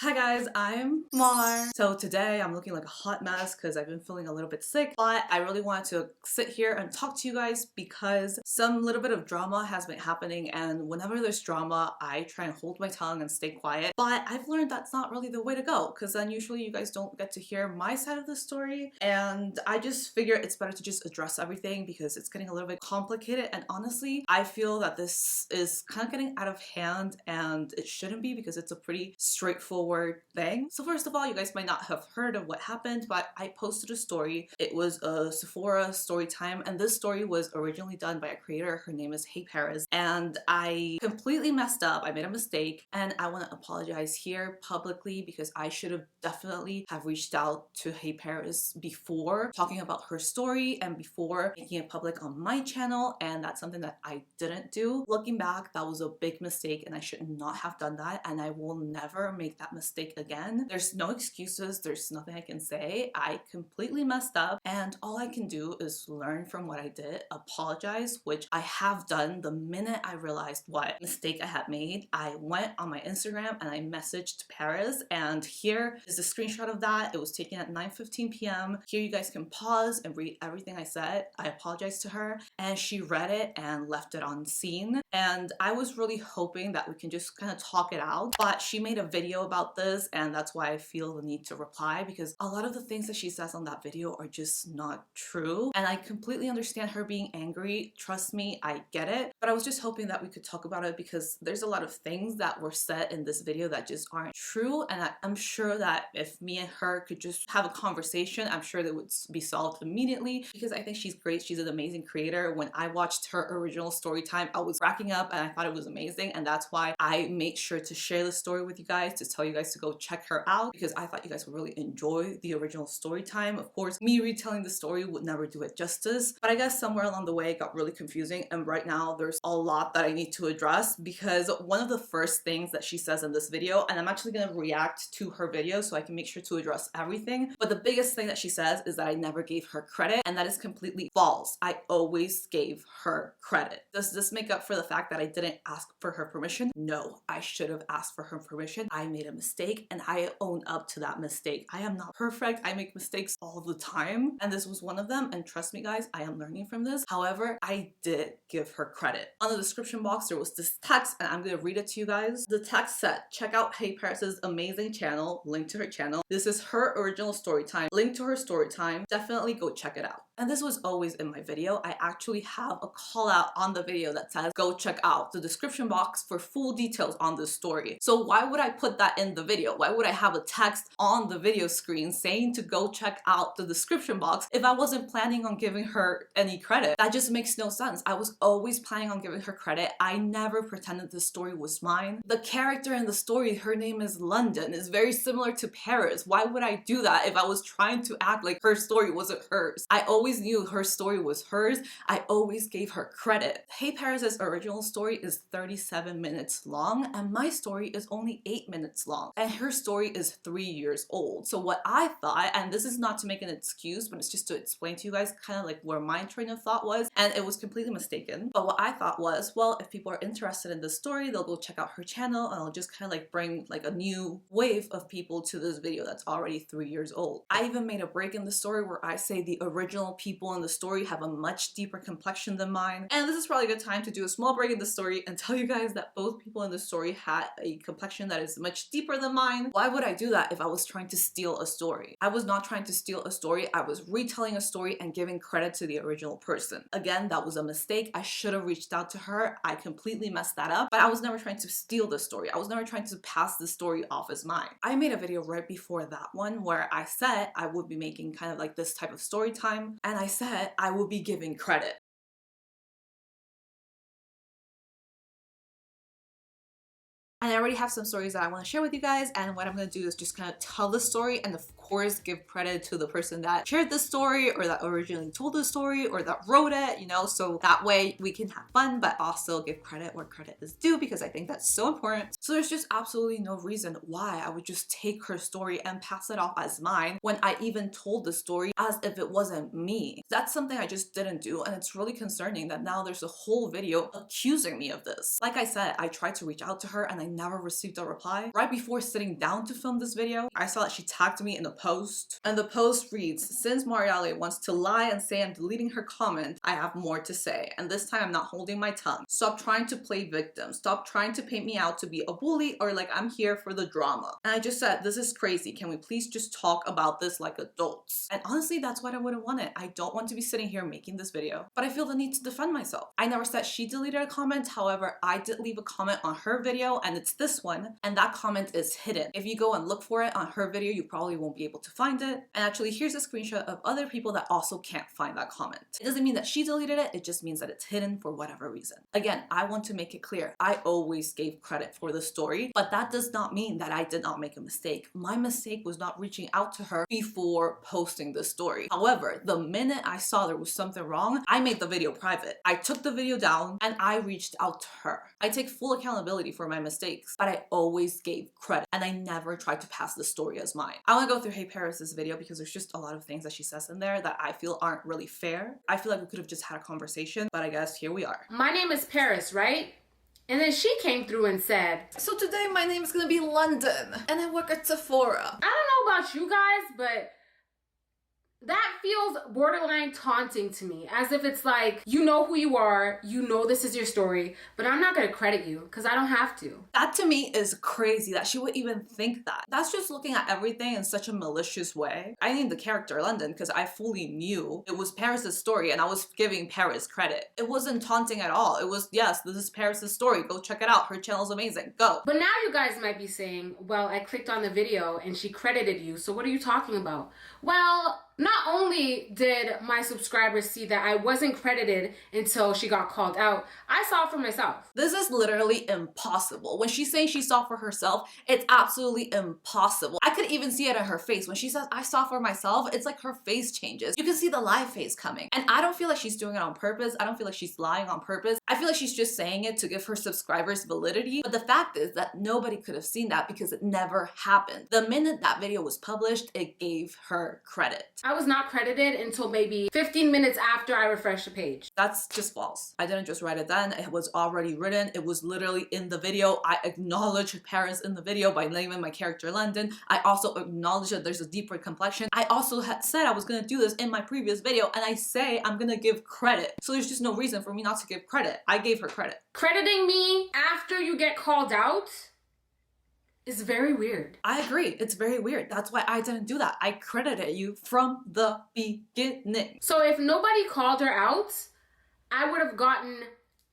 Hi guys, I'm Mar. So today I'm looking like a hot mess because I've been feeling a little bit sick, but I really wanted to sit here and talk to you guys because some little bit of drama has been happening, and whenever there's drama, I try and hold my tongue and stay quiet. But I've learned that's not really the way to go because then usually you guys don't get to hear my side of the story, and I just figure it's better to just address everything because it's getting a little bit complicated. And honestly, I feel that this is kind of getting out of hand and it shouldn't be because it's a pretty straightforward thing. So first of all, you guys might not have heard of what happened, but I posted a story. It was a Sephora story time, and this story was originally done by a creator. Her name is HeyParis, and I completely messed up. I made a mistake, and I want to apologize here publicly because I should have definitely have reached out to HeyParis before talking about her story and before making it public on my channel, and that's something that I didn't do. Looking back, that was a big mistake and I should not have done that, and I will never make that mistake again. There's no excuses, there's nothing I can say. I completely messed up, and all I can do is learn from what I did, apologize, which I have done. The minute I realized what mistake I had made, I went on my Instagram and I messaged Paris, and here is a screenshot of that. It was taken at 9:15 p.m. Here you guys can pause and read everything I said. I apologized to her, and she read it and left it on scene, and I was really hoping that we can just kind of talk it out, but she made a video about this, and that's why I feel the need to reply, because a lot of the things that she says on that video are just not true, and I completely understand her being angry. Trust me, I get it, but I was just hoping that we could talk about it because there's a lot of things that were said in this video that just aren't true, and I'm sure that if me and her could just have a conversation, I'm sure that would be solved immediately, because I think she's great. She's an amazing creator. When I watched her original story time, I was cracking up and I thought it was amazing, and that's why I made sure to share the story with you guys, to tell you guys to go check her out, because I thought you guys would really enjoy the original story time. Of course, me retelling the story would never do it justice, but I guess somewhere along the way it got really confusing, and right now there's a lot that I need to address, because one of the first things that she says in this video, and I'm actually going to react to her video so I can make sure to address everything, but the biggest thing that she says is that I never gave her credit, and that is completely false. I always gave her credit. Does this make up for the fact that I didn't ask for her permission? No, I should have asked for her permission. I made a mistake and I own up to that mistake. I am not perfect. I make mistakes all the time, and this was one of them, and trust me guys, I am learning from this. However, I did give her credit. On the description box there was this text, and I'm gonna read it to you guys. The text said, check out HeyParis' amazing channel, link to her channel. This is her original story time, link to her story time. Definitely go check it out. And this was always in my video. I actually have a call out on the video that says go check out the description box for full details on this story. So why would I put that in the video? Why would I have a text on the video screen saying to go check out the description box if I wasn't planning on giving her any credit? That just makes no sense. I was always planning on giving her credit. I never pretended this story was mine. The character in the story, her name is London, is very similar to Paris. Why would I do that if I was trying to act like her story wasn't hers? I always knew her story was hers. I always gave her credit. HeyParis' original story is 37 minutes long, and my story is only 8 minutes long, and her story is 3 years old. So what I thought, and this is not to make an excuse, but it's just to explain to you guys kind of like where my train of thought was, and it was completely mistaken. But what I thought was, well, if people are interested in this story, they'll go check out her channel, and I'll just kind of like bring like a new wave of people to this video that's already 3 years old. I even made a break in the story where I say the original people in the story have a much deeper complexion than mine, and this is probably a good time to do a small break in the story and tell you guys that both people in the story had a complexion that is much deeper than mine. Why would I do that if I was trying to steal a story? I was not trying to steal a story. I was retelling a story and giving credit to the original person. Again, that was a mistake. I should have reached out to her. I completely messed that up, but I was never trying to steal the story. I was never trying to pass the story off as mine. I made a video right before that one where I said I would be making kind of like this type of story time, and I said I would be giving credit. And I already have some stories that I want to share with you guys, and what I'm going to do is just kind of tell the story, and of course give credit to the person that shared the story or that originally told the story or that wrote it, you know, so that way we can have fun but also give credit where credit is due, because I think that's so important. So there's just absolutely no reason why I would just take her story and pass it off as mine when I even told the story as if it wasn't me. That's something I just didn't do, and it's really concerning that now there's a whole video accusing me of this. Like I said, I tried to reach out to her and I never received a reply. Right before sitting down to film this video, I saw that she tagged me in a post, and the post reads, "Since Mariale wants to lie and say I'm deleting her comment, I have more to say, and this time I'm not holding my tongue. Stop trying to play victim. Stop trying to paint me out to be a bully or like I'm here for the drama." And I just said, this is crazy. Can we please just talk about this like adults? And honestly, that's what I would have wanted. I don't want to be sitting here making this video, but I feel the need to defend myself. I never said she deleted a comment. However, I did leave a comment on her video, and it's this one, and that comment is hidden. If you go and look for it on her video, you probably won't be able to find it. And actually, here's a screenshot of other people that also can't find that comment. It doesn't mean that she deleted it, it just means that it's hidden for whatever reason. Again, I want to make it clear, I always gave credit for the story, but that does not mean that I did not make a mistake. My mistake was not reaching out to her before posting the story. However, the minute I saw there was something wrong, I made the video private. I took the video down and I reached out to her. I take full accountability for my mistakes, but I always gave credit and I never tried to pass the story as mine. I want to go through HeyParis' video because there's just a lot of things that she says in there that I feel aren't really fair. I feel like we could have just had a conversation, but I guess here we are. My name is Paris, right? And then she came through and said, "So today my name is gonna be London and I work at Sephora." I don't know about you guys, but that feels borderline taunting to me, as if it's like, you know who you are, you know this is your story, but I'm not gonna credit you because I don't have to. That to me is crazy that she would even think that. That's just looking at everything in such a malicious way. I named the character London because I fully knew it was Paris' story and I was giving Paris credit. It wasn't taunting at all. It was, yes, this is Paris' story. Go check it out. Her channel's amazing. Go. But now you guys might be saying, well, I clicked on the video and she credited you, so what are you talking about? Well, not only did my subscribers see that I wasn't credited until she got called out, I saw it for myself. This is literally impossible. When she's saying she saw for herself, it's absolutely impossible. I could even see it in her face. When she says, "I saw for myself," it's like her face changes. You can see the live face coming. And I don't feel like she's doing it on purpose. I don't feel like she's lying on purpose. I feel like she's just saying it to give her subscribers validity. But the fact is that nobody could have seen that because it never happened. The minute that video was published, it gave her credit. I was not credited until maybe 15 minutes after I refreshed the page. That's just false. I didn't just write it then. It was already written. It was literally in the video. I acknowledged Paris in the video by naming my character London. I also acknowledged that there's a deeper complexion. I also had said I was gonna do this in my previous video, and I say I'm gonna give credit. So there's just no reason for me not to give credit. I gave her credit. Crediting me after you get called out is very weird. I agree. It's very weird. That's why I didn't do that. I credited you from the beginning. So if nobody called her out, I would have gotten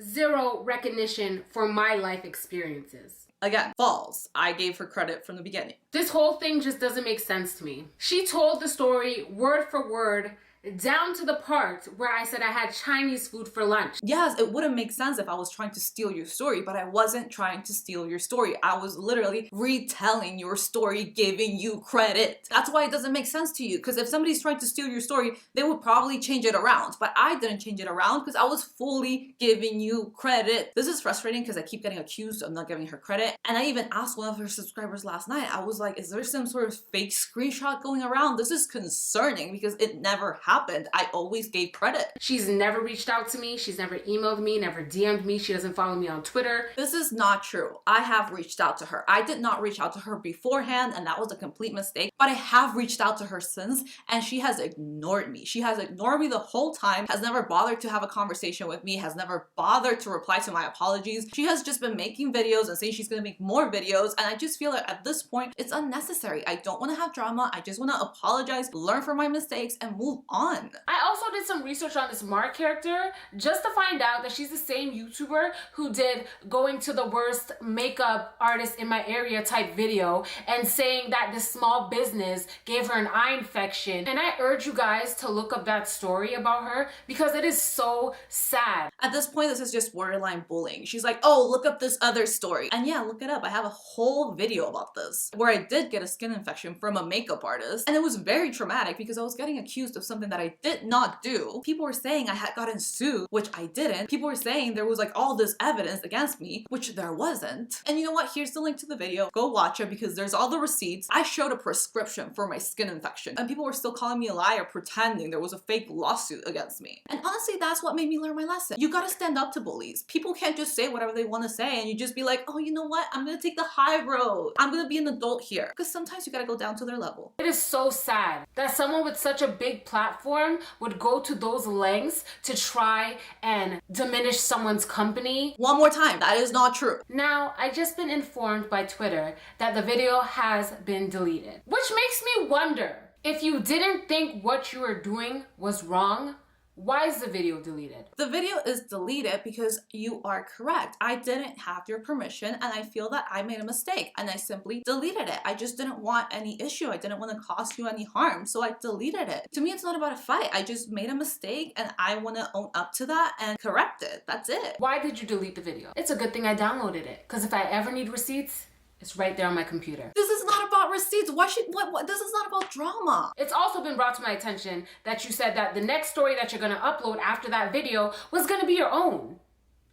zero recognition for my life experiences. Again, false. I gave her credit from the beginning. This whole thing just doesn't make sense to me. She told the story word for word, down to the part where I said I had Chinese food for lunch. Yes, it wouldn't make sense if I was trying to steal your story, but I wasn't trying to steal your story. I was literally retelling your story, giving you credit. That's why it doesn't make sense to you, because if somebody's trying to steal your story, they would probably change it around, but I didn't change it around because I was fully giving you credit. This is frustrating because I keep getting accused of not giving her credit, and I even asked one of her subscribers last night, I was like, is there some sort of fake screenshot going around? This is concerning because it never happened. I always gave credit. She's never reached out to me. She's never emailed me, never DM'd me. She doesn't follow me on Twitter. This is not true. I have reached out to her. I did not reach out to her beforehand, and that was a complete mistake, but I have reached out to her since, and she has ignored me. She has ignored me the whole time, has never bothered to have a conversation with me, has never bothered to reply to my apologies. She has just been making videos and saying she's gonna make more videos, and I just feel like at this point, it's unnecessary. I don't wanna have drama. I just wanna apologize, learn from my mistakes, and move on. on? I also did some research on this Mar character just to find out that she's the same YouTuber who did going to the worst makeup artist in my area type video and saying that this small business gave her an eye infection. And I urge you guys to look up that story about her because it is so sad. At this point, this is just borderline bullying. She's like, oh, look up this other story. And yeah, look it up. I have a whole video about this where I did get a skin infection from a makeup artist. And it was very traumatic because I was getting accused of something that I did not do. People were saying I had gotten sued, which I didn't. People were saying there was like all this evidence against me, which there wasn't. And you know what? Here's the link to the video. Go watch it because there's all the receipts. I showed a prescription for my skin infection and people were still calling me a liar, pretending there was a fake lawsuit against me. And honestly, that's what made me learn my lesson. You gotta stand up to bullies. People can't just say whatever they want to say and you just be like, oh, you know what? I'm gonna take the high road. I'm gonna be an adult here. Because sometimes you gotta go down to their level. It is so sad that someone with such a big platform would go to those lengths to try and diminish someone's company. One more time, that is not true. Now, I just been informed by Twitter that the video has been deleted, which makes me wonder, if you didn't think what you were doing was wrong, why is the video deleted? The video is deleted because you are correct. I didn't have your permission and I feel that I made a mistake and I simply deleted it. I just didn't want any issue. I didn't want to cause you any harm, so I deleted it. To me, it's not about a fight. I just made a mistake and I want to own up to that and correct it. That's it. Why did you delete the video? It's a good thing I downloaded it because if I ever need receipts, it's right there on my computer. This is not about receipts. Why should, what? This is not about drama. It's also been brought to my attention that you said that the next story that you're gonna upload after that video was gonna be your own.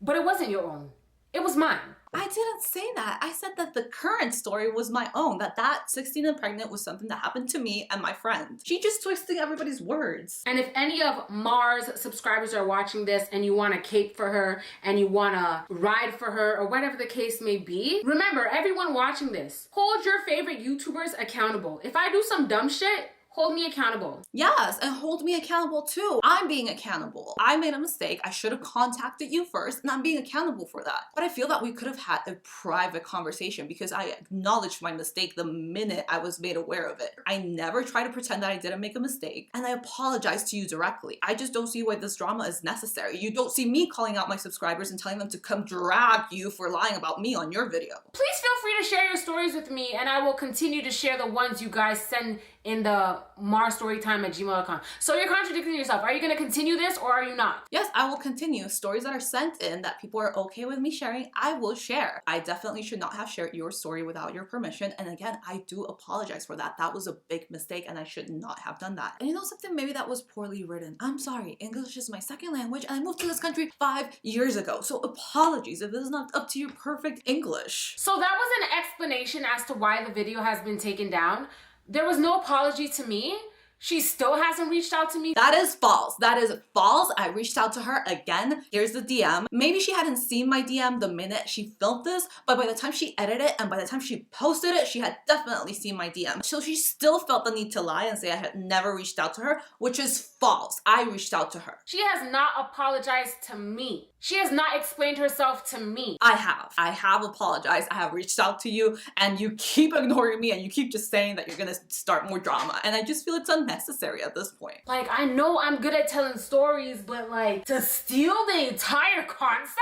But it wasn't your own. It was mine. I didn't say that. I said that the current story was my own, that 16 and pregnant was something that happened to me and my friend. She just twisting everybody's words. And if any of Mars subscribers are watching this and you want to cape for her and you want to ride for her or whatever the case may be, remember, everyone watching this, hold your favorite YouTubers accountable. If I do some dumb shit, hold me accountable. Yes, and hold me accountable too. I'm being accountable. I made a mistake. I should have contacted you first, and I'm being accountable for that. But I feel that we could have had a private conversation because I acknowledged my mistake the minute I was made aware of it. I never try to pretend that I didn't make a mistake, and I apologize to you directly. I just don't see why this drama is necessary. You don't see me calling out my subscribers and telling them to come drag you for lying about me on your video. Please feel free to share your stories with me, and I will continue to share the ones you guys send in the marstorytime@gmail.com. So you're contradicting yourself. Are you going to continue this or are you not? Yes, I will continue. Stories that are sent in that people are okay with me sharing, I will share. I definitely should not have shared your story without your permission. And again, I do apologize for that. That was a big mistake and I should not have done that. And you know something? Maybe that was poorly written. I'm sorry. English is my second language and I moved to this country 5 years ago. So apologies if this is not up to your perfect English. So that was an explanation as to why the video has been taken down. There was no apology to me. She still hasn't reached out to me. That is false. That is false. I reached out to her again. Here's the DM. Maybe she hadn't seen my DM the minute she filmed this, but by the time she edited it and by the time she posted it, she had definitely seen my DM. So she still felt the need to lie and say I had never reached out to her, which is false. I reached out to her. She has not apologized to me. She has not explained herself to me. I have apologized. I have reached out to you and you keep ignoring me and you keep just saying that you're gonna start more drama. And I just feel it's unnecessary at this point. Like, I know I'm good at telling stories, but like, to steal the entire concept?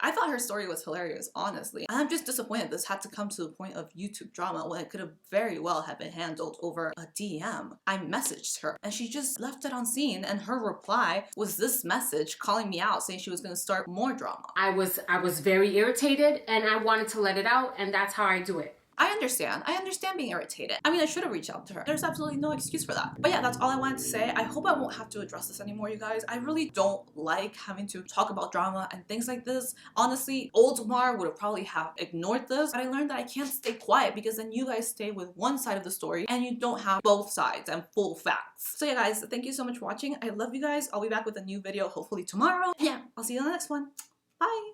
I thought her story was hilarious, honestly. And I'm just disappointed this had to come to the point of YouTube drama when it could have very well have been handled over a DM. I messaged her and she just left it on scene and her reply was this message calling me out saying she was gonna start more drama. I was very irritated and I wanted to let it out and that's how I do it. I understand being irritated. I mean, I should have reached out to her. There's absolutely no excuse for that. But yeah, that's all I wanted to say. I hope I won't have to address this anymore, you guys. I really don't like having to talk about drama and things like this. Honestly, old Mar would have probably have ignored this, but I learned that I can't stay quiet because then you guys stay with one side of the story and you don't have both sides and full facts. So yeah, guys, thank you so much for watching. I love you guys. I'll be back with a new video hopefully tomorrow. Yeah, I'll see you in the next one. Bye.